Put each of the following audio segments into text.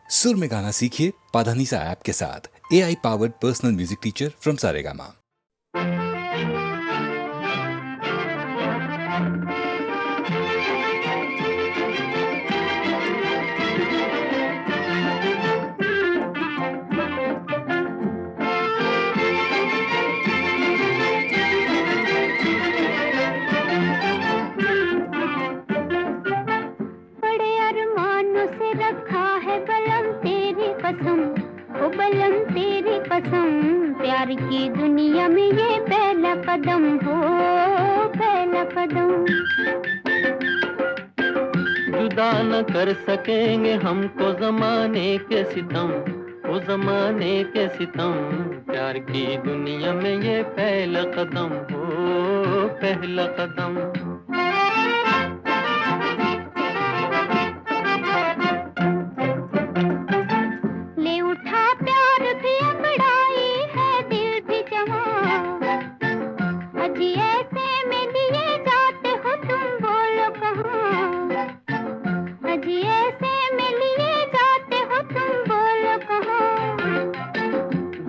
सुर में गाना सीखिए पाधानीसा ऐप के साथ। AI powered personal music teacher from Saregama. बड़े अरमानों से रखा है बलम तेरी कसम, ओ बलम तेरी कसम, प्यार की दुनिया में ये पहला कदम हो, पहला कदम। जुदा न कर सकेंगे हमको जमाने के सितम, वो जमाने के सितम, प्यार की दुनिया में ये पहला कदम हो, पहला कदम। ले उठा प्यार भी अंगड़ाई है दिल भी जमा, अजी ऐसे में लिए जाते हो तुम बोलो कहाँ, अजी ऐसे में लिए जाते हो तुम बोलो कहाँ।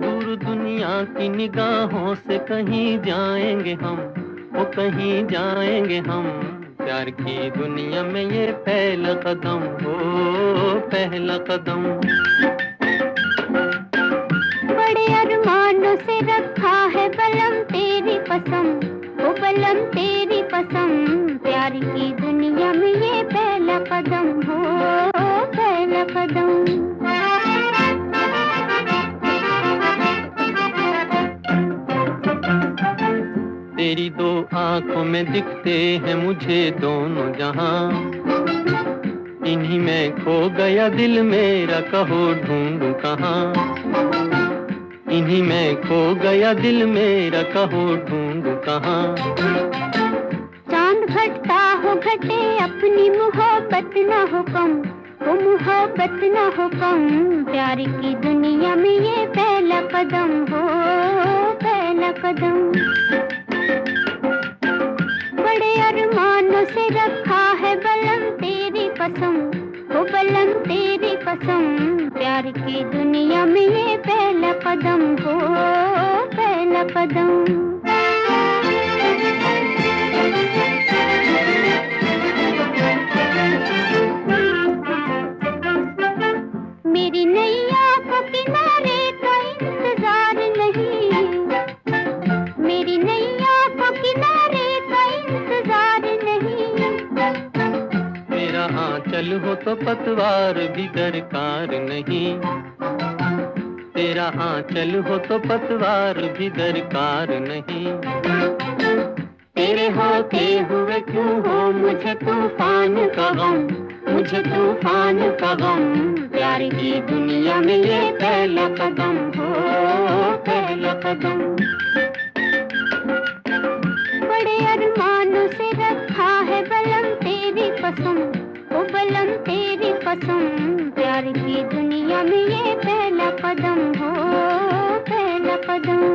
दूर दुनिया की निगाहों से कहीं जाएंगे हम, वो कहीं जाएंगे हम, प्यार की दुनिया में ये पहला कदम हो, पहला कदम। बड़े अरमानों से रखा है बलम तेरी कसम, ओ बलम तेरी कसम, प्यार की दुनिया में ये पहला कदम हो, पहला कदम। तेरी दो आंखों में दिखते हैं मुझे दोनों जहां, इन्हीं में खो गया दिल मेरा, कहो ढूंढूं कहां, इन्हीं में खो गया दिल मेरा, कहो ढूंढूं कहां। चांद घटता हो घटे अपनी मोहब्बत ना हो कम, वो मोहब्बत ना हो कम, प्यार की दुनिया में ये पहला कदम हो, पहला कदम। बड़े अरमानों से रखा है बलम तेरी कसम, ओ बलम तेरी कसम, प्यार की दुनिया में ये पहला कदम हो, पहला कदम। मेरी नैया को किनारे का इंतजार नहीं, मेरी नैया को किनारे का इंतजार नहीं। मेरा आंचल हो तो पतवार भी दरकार नहीं, तेरा आंचल हो तो पतवार भी दरकार नहीं। तेरे होते हुए क्यों हो मुझे तूफान का गम, मुझे तूफान का गम, प्यार की दुनिया में ये पहला कदम हो, पहला कदम। बड़े अरमानों से रखा है बलम तेरी कसम, ओ बलम तेरी कसम, प्यार की दुनिया में ये पहला कदम हो, पहला कदम।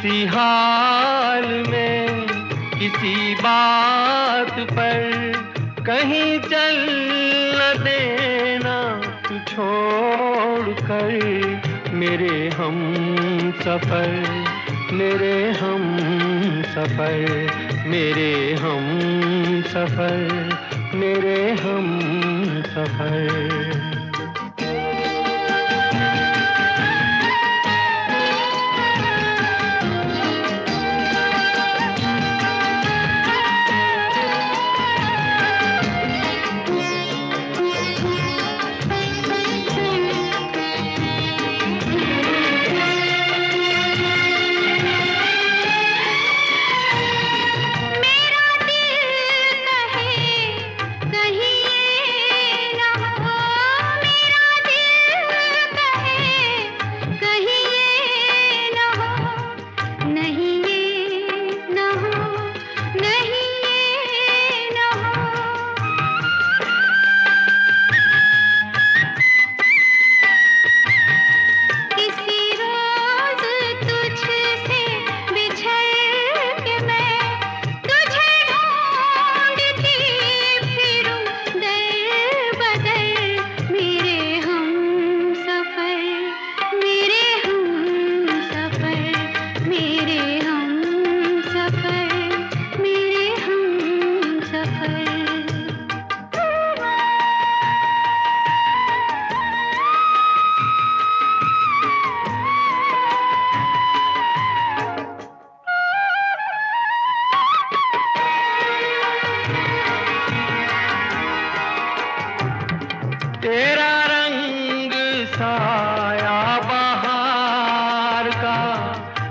किसी हाल में किसी बात पर कहीं चल न देना तू छोड़ कर मेरे हम सफर, मेरे हम सफर, मेरे हम सफर, मेरे हम सफर। तेरा रंग साया बहार का,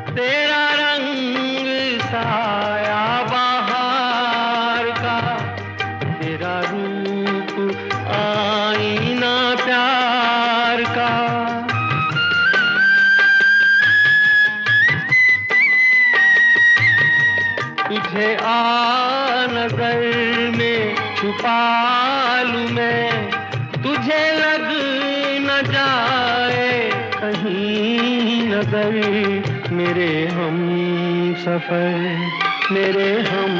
तेरा रंग साया बहार का, तेरा रूप आईना प्यार का। तुझे आ नजर में छुपा लूं मैं, तुझे लग न जाए कहीं नजर मेरे हम सफर, मेरे हम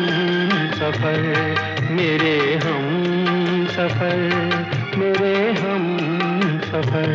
सफर, मेरे हम सफर, मेरे हम सफर।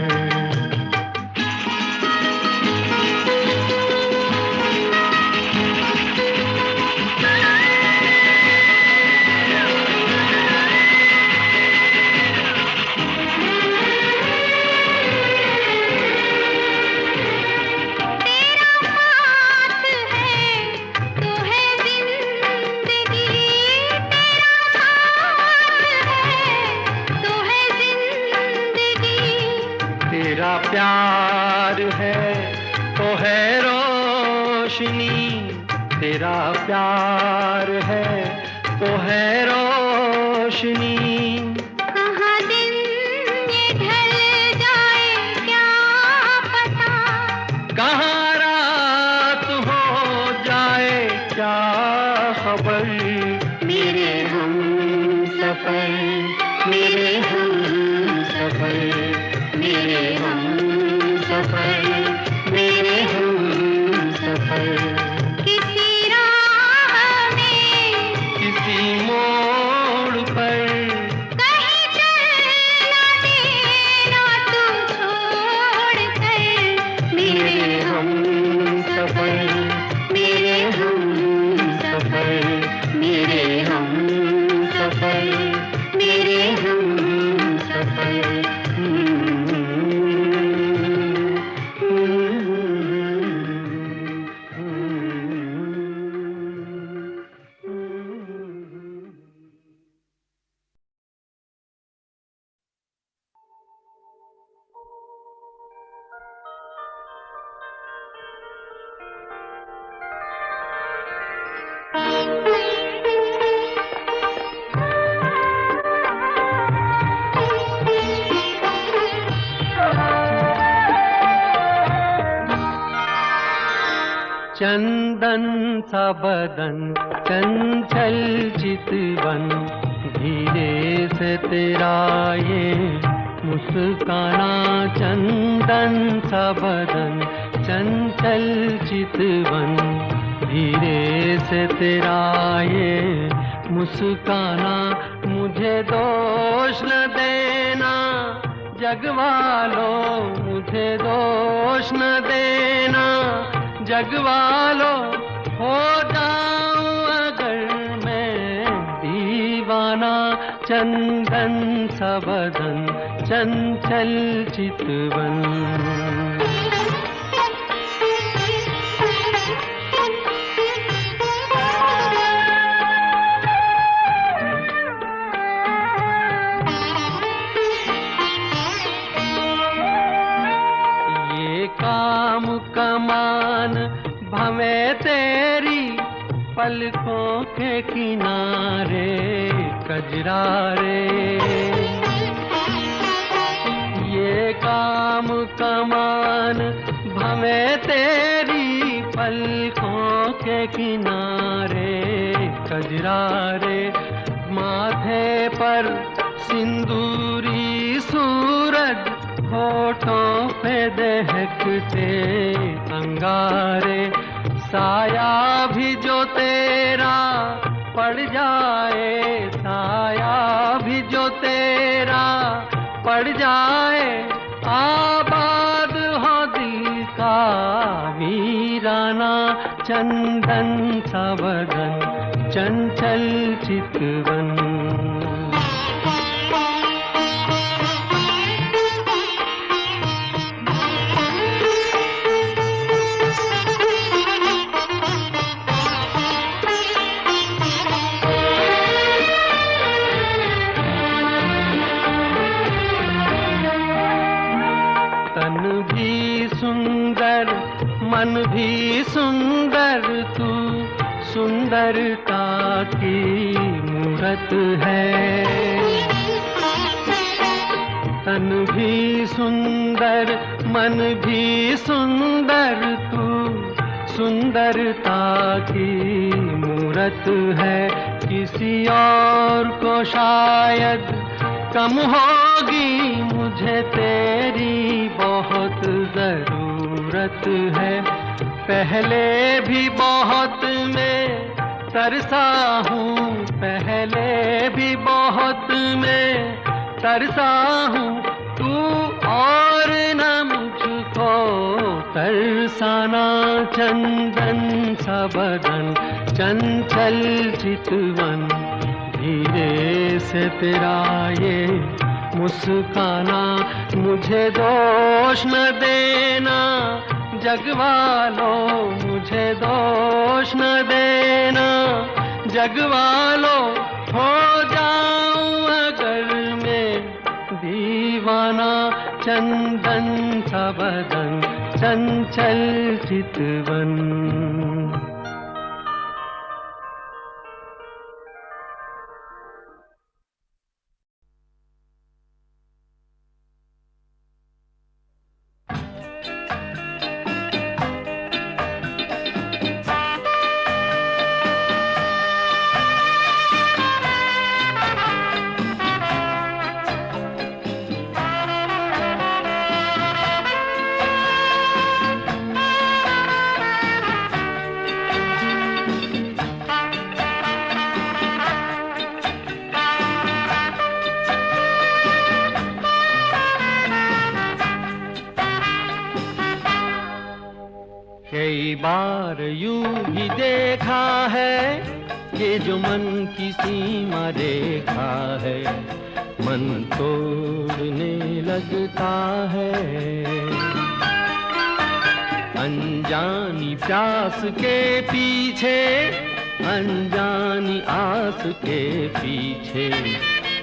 तेरा प्यार है तो है रोशनी, तेरा प्यार है तो है रोशनी। कहाँ दिन ये ढल जाए क्या पता, कहाँ रात हो जाए क्या खबर, मेरे हम सफर, मेरे हम सफर, मेरे हम सफर, मेरे हम सफर। किसी राह में किसी मोड़ पर कहीं चल न देना तू छोड़ कर मेरे हम सफर, मेरे हम सफर, मेरे हम सफर, मेरे हम सफर। चंदन सा बदन चंचल चितवन, धीरे से तेरा ये मुस्काना। चंदन सा बदन चंचल चितवन, धीरे से तेरा ये मुस्काना, मुझे दोष न देना जगवालों, मुझे दोष न देना जगवालों, हो जाऊं अगर मैं दीवाना, चंदन सा बदन, चंचल चितवन। काम कमान भवे तेरी पलकों के किनारे कजरारे, ये काम कमान भवे तेरी पलकों के किनारे कजरारे, माथे पर सिंदूरी सूरज, होठों पे दहकते अंगारे, साया भी जो तेरा पड़ जाए, साया भी जो तेरा पड़ जाए, आबाद हो दिल का वीराना, चंदन सा बदन, चंचल चितवन। मन भी सुंदर, तू सुंदरता की मूरत है, तन भी सुंदर, मन भी सुंदर, तू सुंदरता की मूरत है, किसी और को शायद कम होगी, मुझे तेरी बहुत जरूरत है, पहले भी बहुत मैं तरसा हूँ, पहले भी बहुत मैं तरसा हूँ, तू और न मुझको तरसाना, चंदन सा बदन, चंचल चितवन, धीरे से तेरा ये मुस्काना, मुझे दोष न देना जगवालों, मुझे दोष न देना जगवालों, हो जाऊं अगर मैं दीवाना, चंदन सा बदन, चंचल चितवन। कई बार यूं ही देखा है, ये जो मन की सीमा रेखा है, मन तोड़ने लगता है, अनजानी प्यास के पीछे, अनजानी आस के पीछे,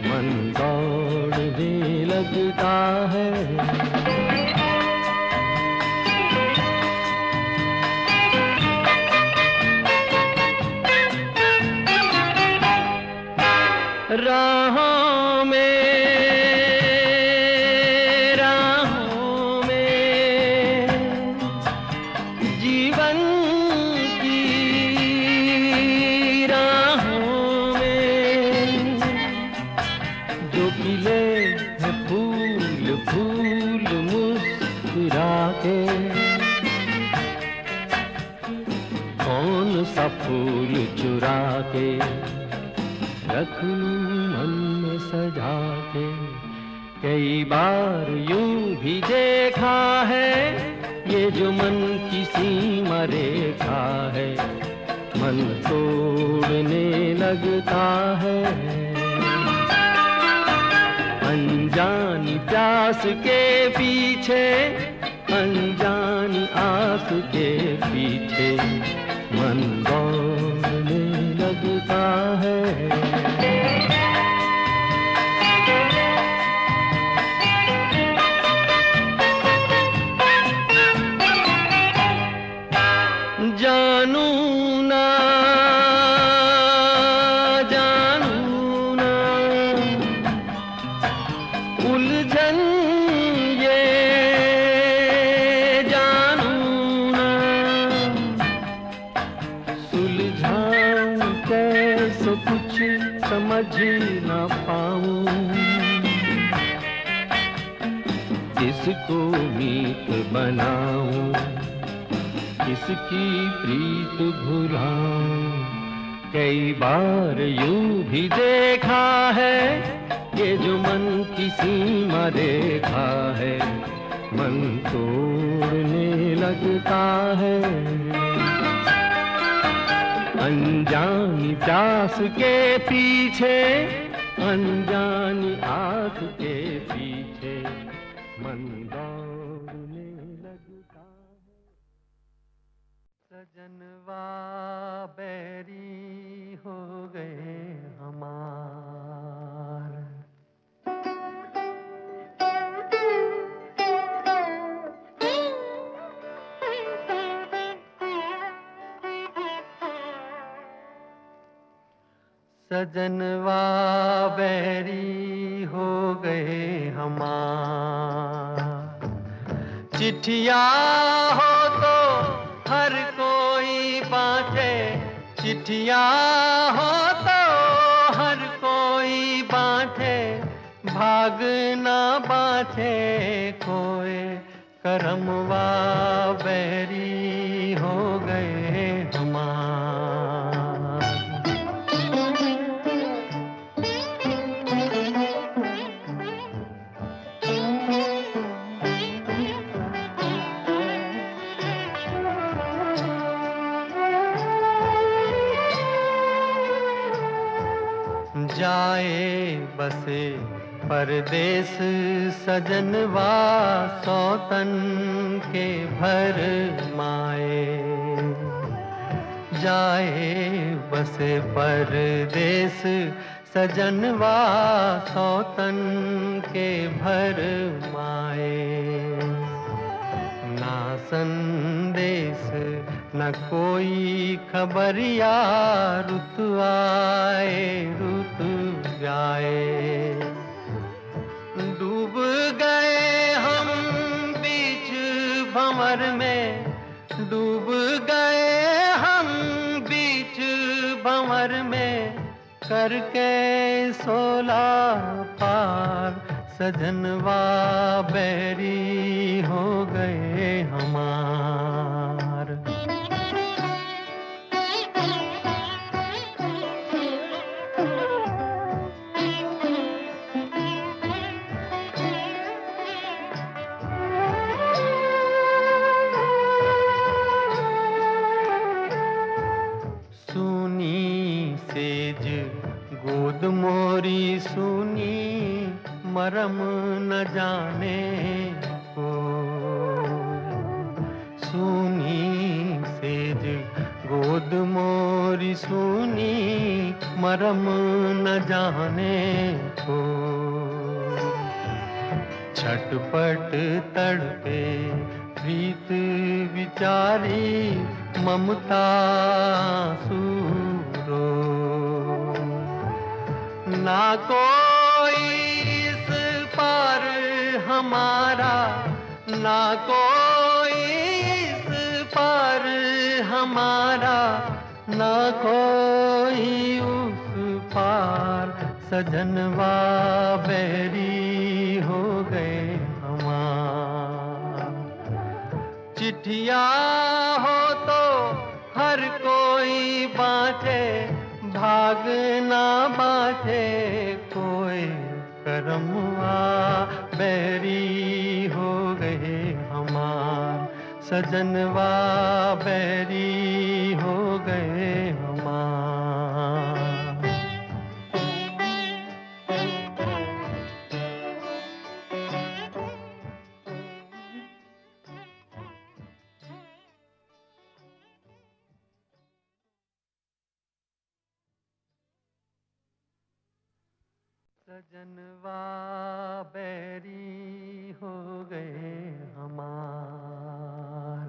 मन दौड़ने लगता है। राहों में, राहों में, जीवन की राहों में, जो खिले हैं फूल फूल कौन सा फूल चुरा के रख लूं मन में सजा के। कई बार यूं भी देखा है ये जो मन की सीमा रेखा है, मन तोड़ने लगता है। अनजानी प्यास के पीछे, अनजानी आस के पीछे मन दौड़ने लगता है। जानू ना जानू ना उलझन ये जानू ना सुलझाऊं कैसे कुछ समझ ना पाऊं। किसको मीत बनाऊं, किसकी प्रीत भुलाऊं। कई बार यूं भी देखा है ये जो मन की सीमा रेखा है, मन तोड़ने लगता है। अनजानी प्यास के पीछे, अनजानी आस के पीछे मन दौड़ने लगता है। सजनवा बैरी हो गए हमार, सजनवा बैरी हो गए हमार। चिट्ठिया हो तो हर कोई बाँटे, चिट्ठिया हो तो हर कोई बाँटे, भाग ना बाँटे कोई। करमवा बैरी हो गए हमार। जाए बसे परदेस सजनवा सौतन के भर माए। जाए बसे परदेस सजनवा सौतन के भर माए। ना संदेश न कोई खबरिया, रुत आए रुत जाए। डूब गए हम बीच भंवर में, डूब गए हम बीच भंवर में, करके सोला पार। सजनवा बैरी हो गए हमार। सुनी सेज गोद मोरी सुनी, मरम न जाने को। सुनी सेज गोद मोरी सुनी, मरम न जाने को। छटपट तड़पे प्रीत विचारी, ममता सूरो। ना कोई इस पार हमारा, ना कोई इस पार हमारा, ना कोई उस पार। सजनवा बैरी हो गए हमार। चिट्ठिया हो तो हर कोई बाँचे, भाग ना बाँचे कोई करमवा, बैरी हो गए हमार सजनवा, बैरी हो गए हमार। सजनवा बैरी हो गए हमार।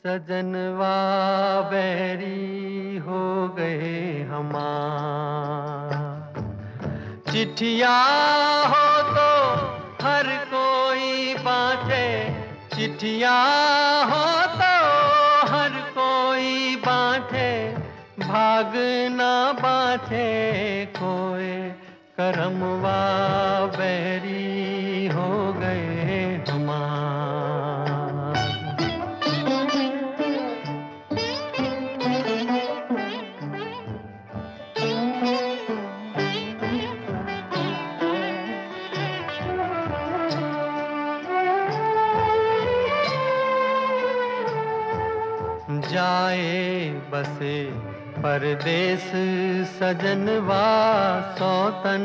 सजनवा बैरी हो गए हमार। चिट्ठिया हो तो हर कोई बाँचे, चिट्ठिया हो तो हर कोई बाँचे, भाग ना बाँचे कोई करमवा, बैरी हो गए हमार। जाए बसे परदेस सजनवा, सौतन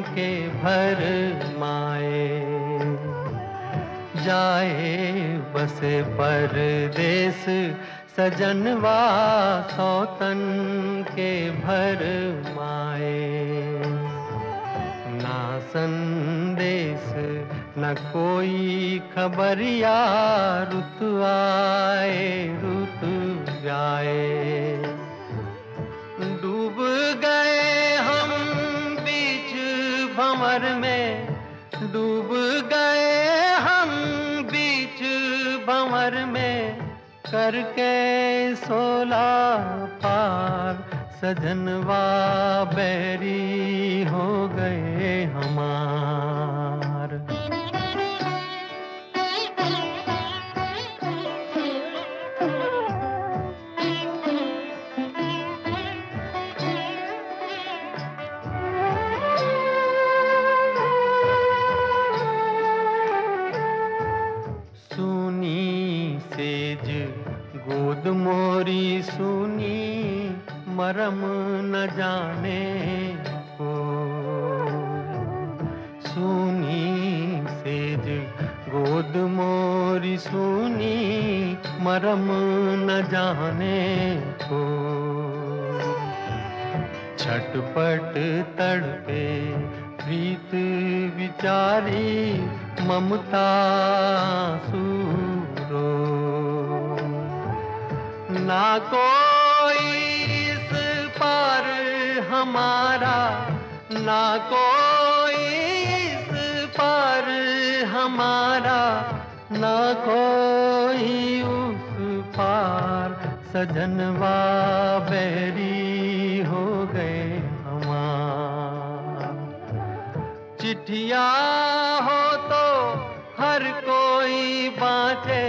के भर माए। जाए बसे परदेस सजनवा, सौतन के भर माए। ना संदेश न कोई खबरिया, रुत आए रुत जाए। डूब गए हम बीच भंवर में, डूब गए हम बीच भंवर में, करके सोला पार सजनवा, बैरी हो गए हमार। सुनी सेज गोद मोरी सुनी, मरम न जाने को। सुनी सेज गोद मोरी सुनी, मरम न जाने को। छटपट तड़पे प्रीत विचारी, ममता सूरो। ना कोई इस पार हमारा, ना कोई इस पार हमारा, ना कोई उस पार सजनवा, बैरी हो गए हमार। चिट्ठिया हो तो हर कोई बाँचे,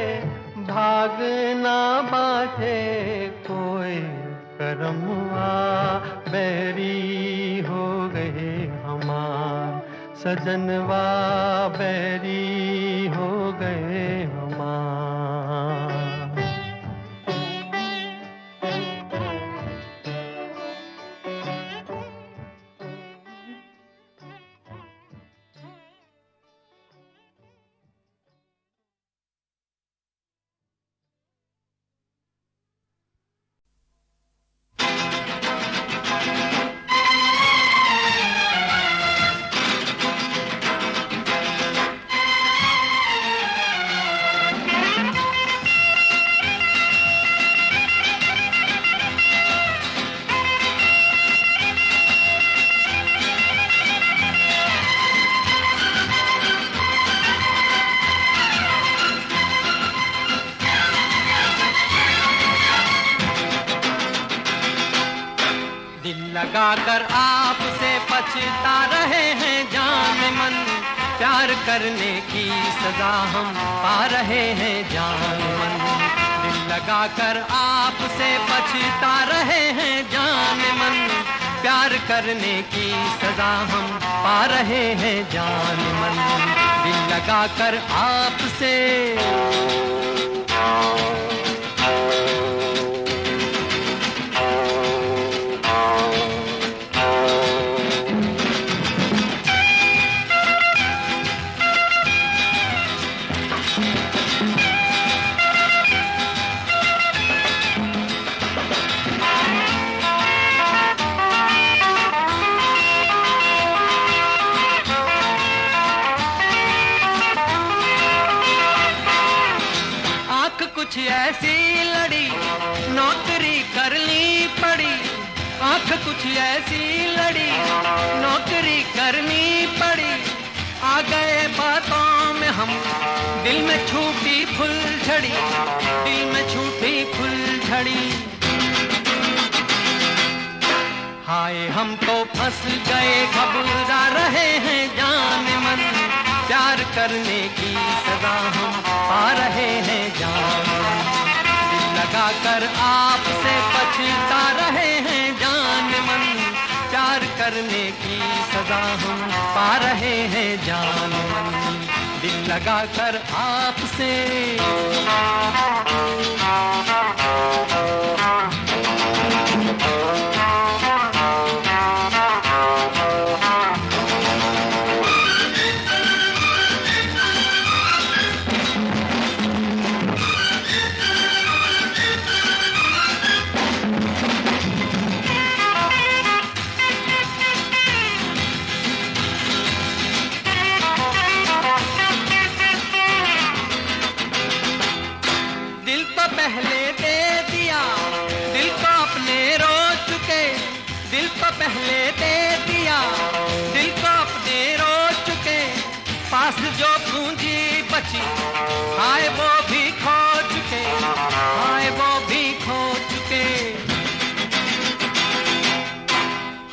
भाग ना बाँचे कोई करमवा, बैरी हो गए हमार सजनवा, बैरी हो गए हमार। लगाकर आपसे पछता रहे हैं जान मन, प्यार करने की सजा हम पा रहे हैं जान मन। दिल लगाकर आपसे पछता रहे हैं जान मन, प्यार करने की सजा हम पा रहे हैं जान मन। दिल लगाकर आपसे कुछ ऐसी लड़ी नौकरी करनी पड़ी, आंख कुछ ऐसी लड़ी नौकरी करनी पड़ी। आ गए बातों में हम, दिल में छूटी फुलझड़ी, दिल में छूटी फुलझड़ी। हाय हम तो फंस गए घबरा रहे हैं जान मन, प्यार करने की सजा हम पा रहे हैं जान मन। दिल लगाकर आपसे पछता रहे हैं जान मन, प्यार करने की सजा हम पा रहे हैं जान मन। दिल लगाकर आपसे पहले दे दिया, दिल को अपने रो चुके। पास जो पूंजी बची हाय वो भी खो चुके, हाय वो भी खो चुके।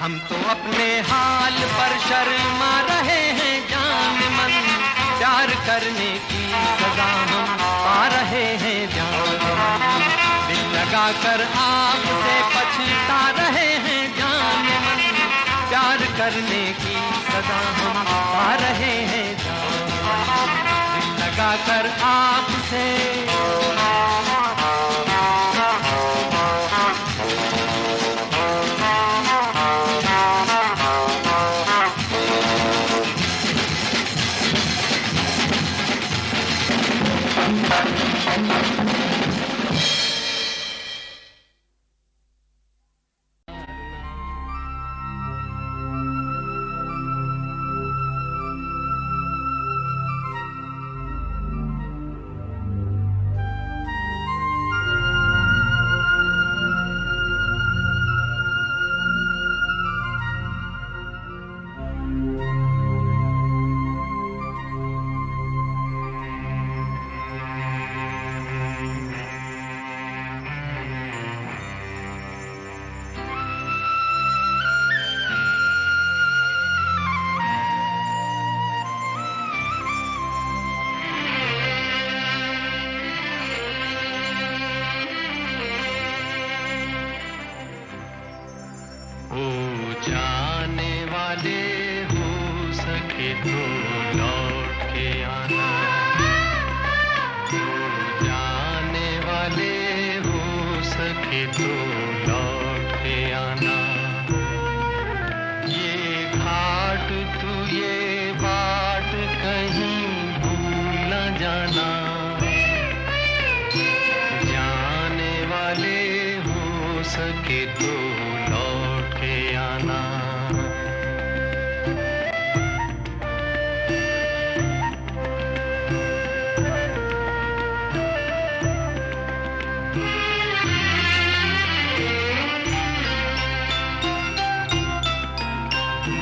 हम तो अपने हाल पर शर्मा रहे हैं जान मन, प्यार करने की सजा हम पा रहे हैं जान मन। दिल लगाकर आपसे पछता रहे हैं जान मन, प्यार करने की सजा हम पा रहे हैं जान मन। दिल लगाकर आपसे जाने वाले हो सके तो लौट के आना, तो जाने वाले हो सके तो लौट के आना। ये घाट तू ये बाट कहीं भूल न जाना, जाने वाले हो सके तो लौट के आना।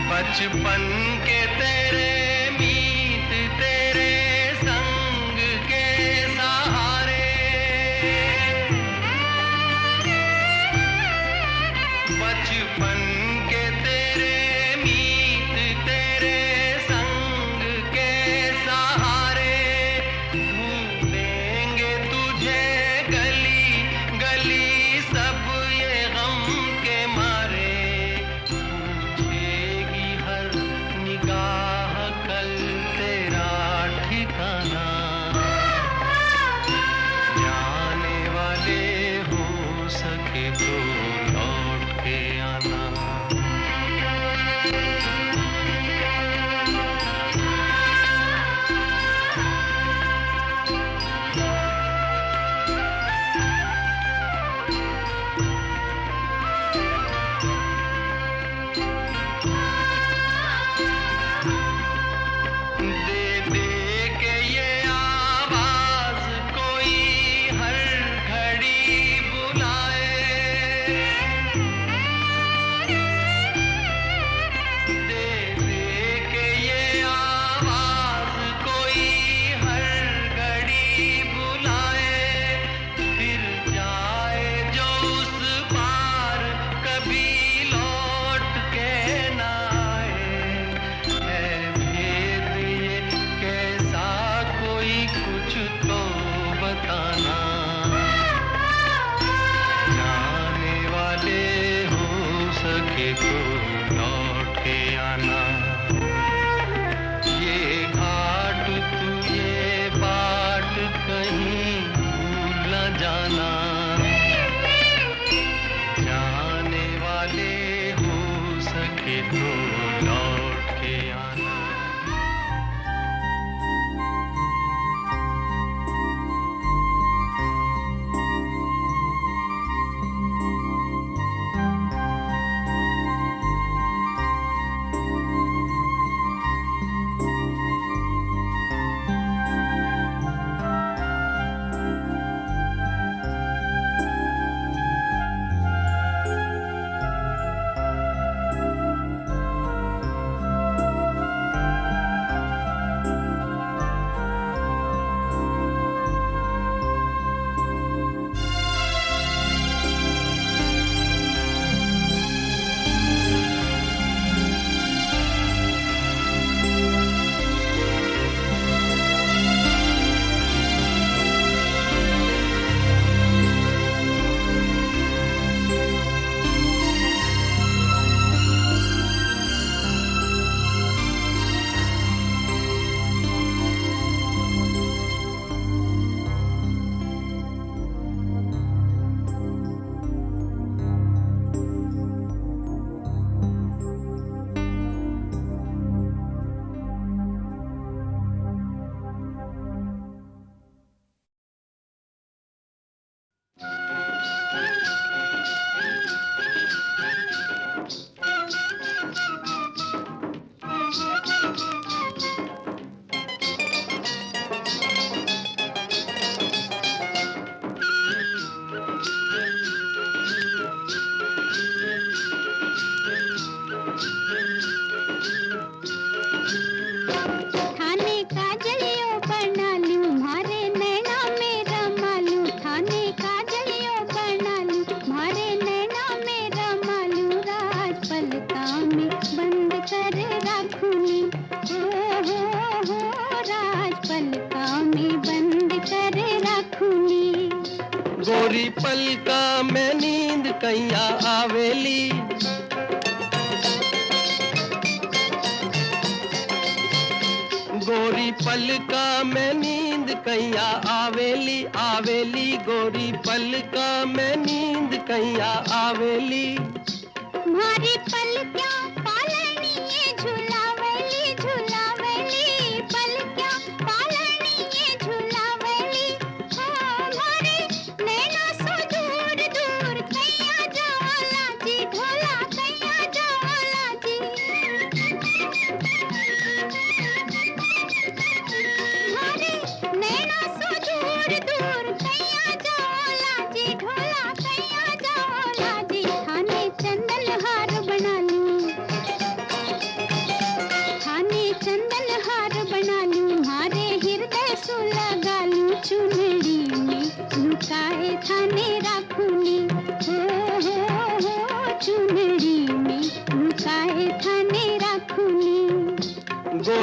बचपन के तेरे मीत तेरे संग के सहारे, बचपन बन के तेरे मीत तेरे संग के सहारे ढूंढेंगे तुझे गली गली सब ये गम के मारे पूछेगी हर निगाह कल तेरा ठिकाना जाने वाले हो सके तो लौट के आना दे दे के ये आवाज कोई हर घड़ी बुलाए दे दे के ये आवाज कोई हर घड़ी बुलाए फिर जाए जो उस पार कभी लौट के ना आए है भेद ये कैसा कोई कुछ तो बताना जाने वाले हो सके तो लौट के आना ये घाट तू ये बाट कहीं भूल न जाना जाने वाले हो सके तो लौट के आना थाने का जलियो बना लूं मारे नैना मेरा मालू थाने का जलियो बना लूं मारे नैना मेरा मालू राज पलका में बंद कर रखूनी हो राज पलका में बंद कर रखूनी गोरी पलका में नींद कैया आवेली गोरी पलका में नींद कैया आवेली आवेली गोरी पलका में नींद कैया आवेली मारी पलक्या पालनी ये झुलावेली झुलावेली पलक्या पालनी ये झुलावेली हो मारे नैना सो दूर दूर कैया जाला जी ढोला कैया जाला जी मारे नैना सो दूर दूर कैया जाला जी ढोला कैया जाला जी थाने चंदन हार बना लूं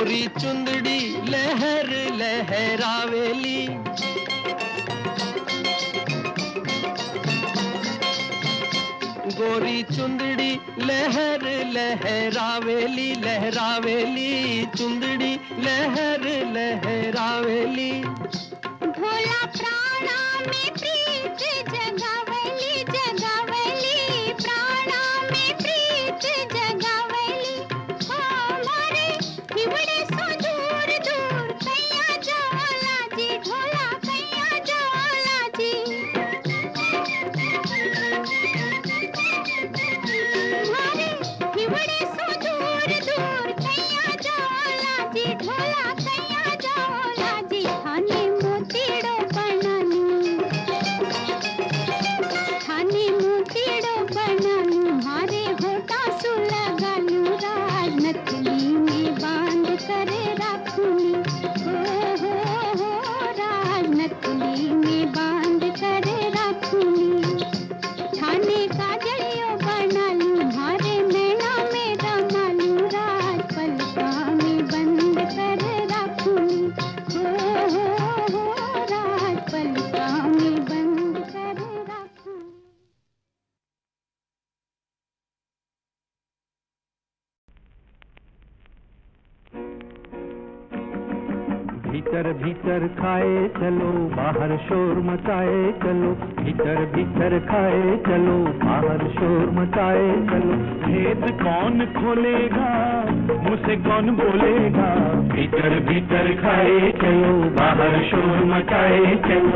गोरी चुंदड़ी लहर लहरावेली, गोरी चुंदड़ी लहर लहरावेली, लहरावेली चुंदड़ी लहर लहरावेली। भोला प्राणा में प्रीत जगावेली, जगावेली प्राणा में प्रीत जगावेली। हमारे हिवड़े सो दूर दूर कैया जाला जी, ढोला कैया जाला जी। हमारे हिवड़े सो दूर दूर कैया जाला जी, ढोला कैया जाला जी। थाने मोतीड़ो बनानी, थाने मोतीड़ो बनानी, हारे होटा सु लगालू, राज नथली में बांध करे राखूनी। हो राज नथली में बांध करे राखूनी। थाने का जड़ियो बनालू, हारे नैना में रमालू, राज पलका में बंद करे राखूनी। हो राज पलका में बंद करे राखूनी। भीतर भीतर खाए चलो, बाहर शोर मचाए चलो, भीतर भीतर खाए चलो, बाहर शोर मचाए चलो। भेद कौन खोलेगा, मुझसे कौन बोलेगा, भीतर भीतर खाए चलो, बाहर शोर मचाए चलो।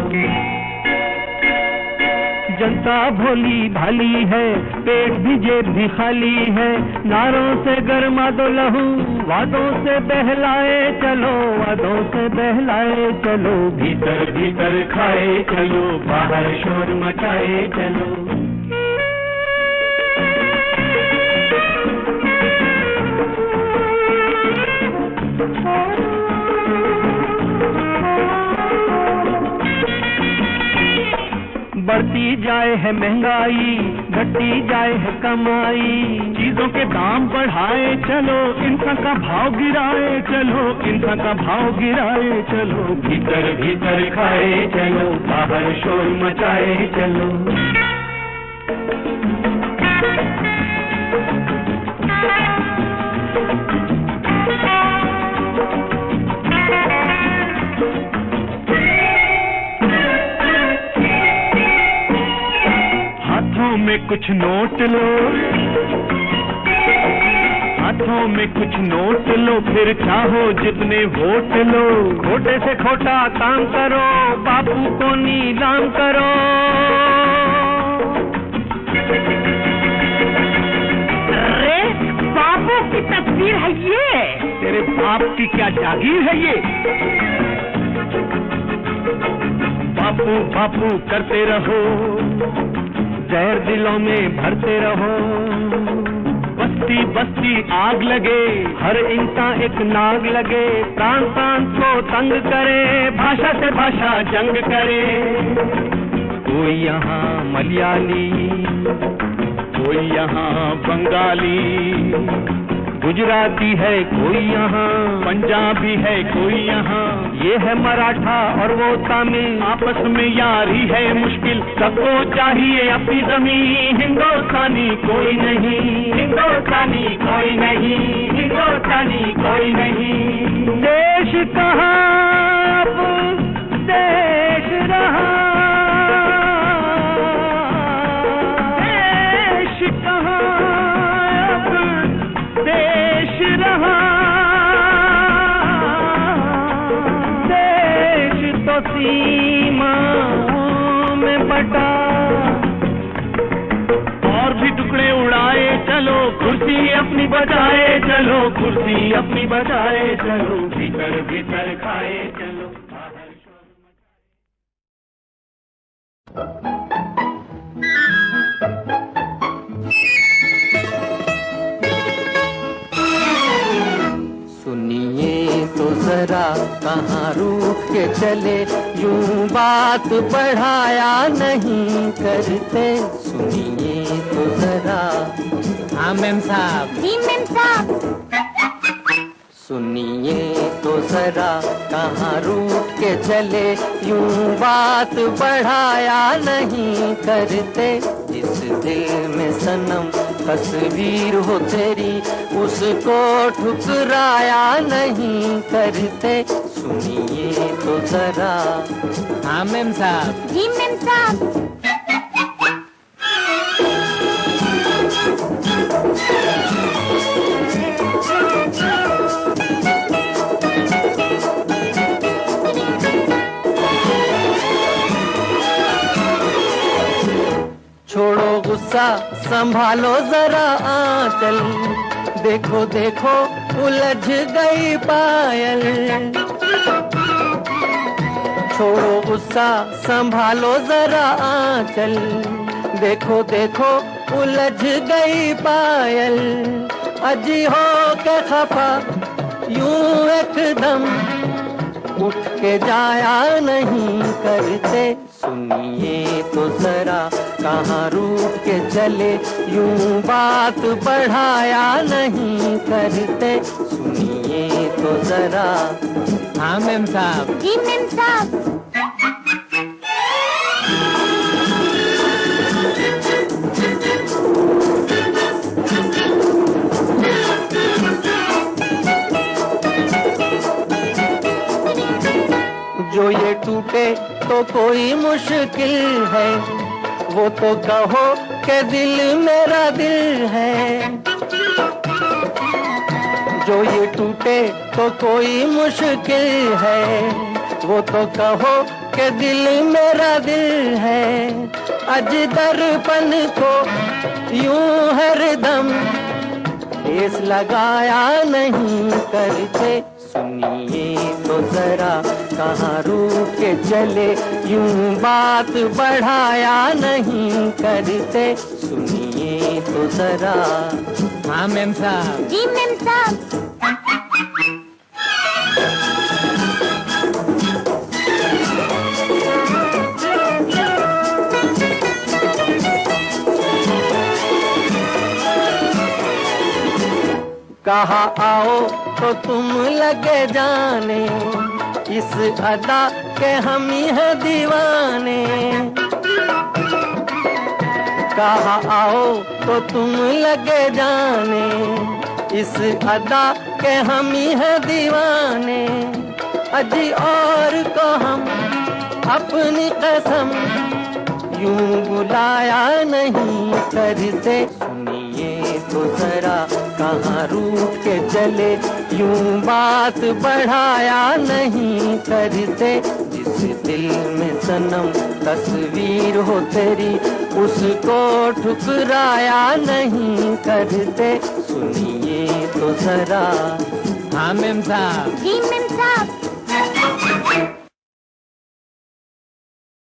जनता भोली भाली है, पेट भी जेब भी खाली है, नारों से गरमा दो लहू, वादों से बहलाए चलो, वादों से बहलाए चलो। भीतर भीतर खाए चलो, बाहर शोर मचाए चलो। बढ़ती जाए है महंगाई, घटती जाए है कमाई, चीजों के दाम बढ़ाए चलो, इंसान का भाव गिराए चलो, इंसान का भाव गिराए चलो। भीतर भीतर खाए चलो, बाहर शोर मचाए चलो। हाथों में कुछ नोट लो, हाथों में कुछ नोट लो, फिर चाहो जितने वोट लो, खोटे से खोटा काम करो, बापू को नीलाम करो। अरे बापू की तस्वीर है ये, तेरे बाप की क्या जागीर है ये। बापू बापू करते रहो, जहर दिलों में भरते रहो, बस्ती बस्ती आग लगे, हर इंसान एक नाग लगे, प्राण प्राण को तंग करे, भाषा से भाषा जंग करे। कोई यहाँ मलयाली, कोई यहाँ बंगाली, गुजराती है कोई यहाँ, पंजाबी है कोई यहाँ, ये है मराठा और वो तमिल, आपस में यारी है मुश्किल, सबको चाहिए अपनी जमीन। हिंदुस्तानी कोई नहीं, हिंदुस्तानी कोई नहीं, हिंदुस्तानी कोई नहीं। देश कहाँ अब देश रहा, देश कहाँ अब देश रहा, देश तो सीमाओं में बटा। और भी टुकड़े उड़ाए चलो, कुर्सी अपनी बजाए चलो, कुर्सी अपनी बजाए चलो। भीतर भीतर खाए चलो, बाहर सुनिए तो जरा कहाँ रुक के चले, यूं बात बढ़ाया नहीं करते। सुनिए तो जरा। हाँ मेम साहब। जी मेम साहब। सुनिए तो जरा कहाँ रूठ के चले, यूं बात बढ़ाया नहीं करते। जिस दिल में सनम तस्वीर हो तेरी, उसको ठुकराया नहीं करते। सुनिए तो जरा। हाँ मेम साहब। जी मेम साहब। छोड़ो गुस्सा, संभालो जरा आंचल, देखो देखो उलझ गई पायल। छोड़ो गुस्सा, संभालो जरा आंचल, देखो देखो उलझ गई पायल। अजी हो के खफा यूं एकदम, उठ के जाया नहीं करते। सुनिए तो जरा कहाँ रूठ के चले, यूं बात बढ़ाया नहीं करते। सुनिए तो जरा। हाँ मेम साहब। जी मेम साहब। जो ये टूटे तो कोई मुश्किल है, वो तो कहो कि दिल मेरा दिल है। जो ये टूटे तो कोई मुश्किल है, वो तो कहो कि दिल मेरा दिल है। अज दर्पण को यूं हरदम ठेस लगाया नहीं करते। सुनिए तो जरा कहाँ रूठ के चले, यूं बात बढ़ाया नहीं करते। सुनिए तो जरा। हाँ मेम साहब। जी मेम साहब। कहा आओ तो तुम लगे जाने, इस अदा के हम ही हैं दीवाने। कहा आओ तो तुम लगे जाने, इस अदा के हम ही हैं दीवाने। अजी और को हम अपनी कसम यूं बुलाया नहीं करते। सुनिए तो जरा कहाँ रूठ के चले, यूं बात बढ़ाया नहीं करते। जिस दिल में सनम तस्वीर हो तेरी, उसको ठुकराया नहीं करते। सुनिए तो जरा। हाँ मेम साहब। जी मेम साहब।